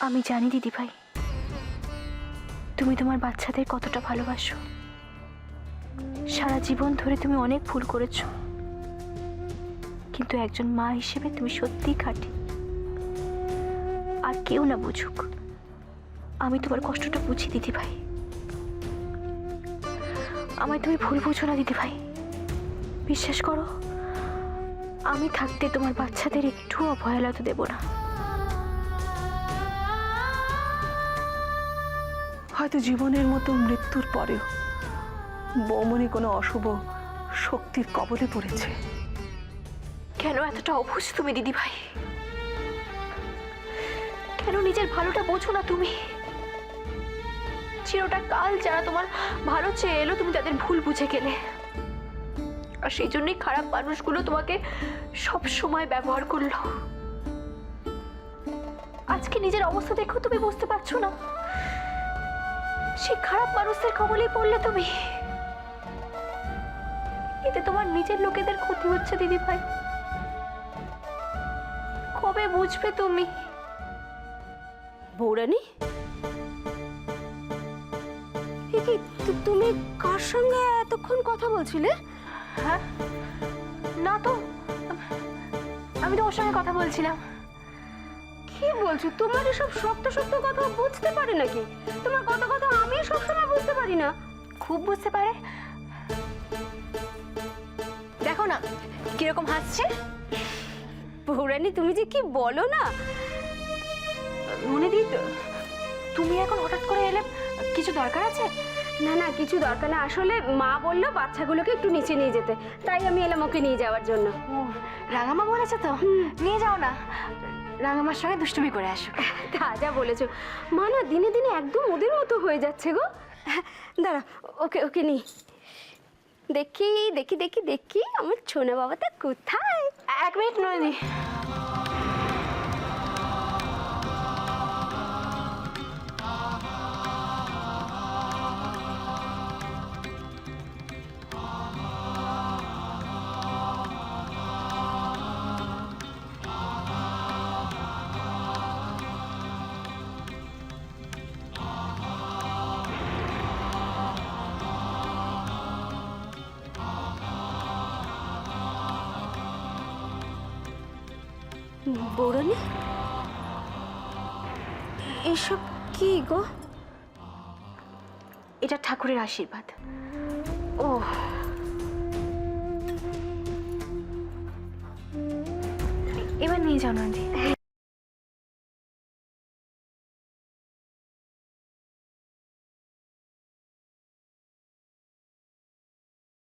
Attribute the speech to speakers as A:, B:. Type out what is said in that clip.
A: আমি জানি দিদি ভাই, তুমি তোমার বাচ্চাদের কতটা ভালোবাসো। সারা জীবন ধরে তুমি অনেক ভুল করেছো, কিন্তু একজন মা হিসেবে তুমি সত্যিই খাঁটি। আর কেউ না বুঝুক, আমি তোমার কষ্টটা বুঝি দিদি ভাই। আমায় তুমি ভুল বুঝো না দিদি ভাই। বিশ্বাস করো, আমি থাকতে তোমার বাচ্চাদের একটু অবহেলা তো দেব না।
B: হয়তো জীবনের মতো মৃত্যুর পরেও বৌমনি কোনো অশুভ শক্তির কবলে পড়েছে।
A: কেন এতটা অবুঝ তুমি দিদি ভাই? কেন নিজের ভালোটা বোঝো না তুমি? চিরটা কাল যারা তোমার ভালো চেয়ে এলো, তুমি তাদের ভুল বুঝে গেলে। আর সেই জন্যই খারাপ মানুষগুলো তোমাকে সব সময় ব্যবহার করলো। আজকে নিজের অবস্থা দেখো, তুমি বুঝতে পারছো না সেই খারাপ মানুষদের কবলেই পড়লে তুমি। এতে তোমার নিজের লোকেদের ক্ষতি হচ্ছে দিদি ভাই। কবে বুঝবে তুমি?
C: বৌরানী, তুমি কার সঙ্গে এতক্ষণ কথা বলছিলে?
A: হ্যাঁ, না তো, আমি তো ওর সঙ্গে কথা বলছিলাম।
C: কি বলছো? তোমার এসব শক্ত শক্ত কথা বুঝতে পারে নাকি? তোমার কত কথা আমি সবসময় বুঝতে পারি না।
A: খুব বুঝতে পারে। দেখো না কিরকম হাসছে।
C: বৌরানী, তুমি যে কি বলো না।
A: মনে দি, তুমি এখন হঠাৎ করে এলে, কিছু দরকার আছে?
C: না না, কিছু দরকার না। আসলে মা বললো বাচ্চাগুলোকে একটু নিচে নিয়ে যেতে, তাই আমি এলাম ওকে নিয়ে যাওয়ার জন্য।
A: ও, রাঙামা বলেছে তো নিয়ে যাও না, রাঙামার সঙ্গে দুষ্টুমি করে আসো।
C: তা যা বলেছো। মা না দিনে দিনে একদম ওদের মতো হয়ে যাচ্ছে গো। দাঁড়া, ওকে ওকে নি দেখি দেখি দেখি দেখি আমার ছোনা বাবাটা কোথায়।
A: 1 মিনিট নয়নি।
C: বৌরানী, এসব কি গো?
A: এটা ঠাকুরের আশীর্বাদ।
C: ও,
A: এবার নিয়ে যাও নন্দী।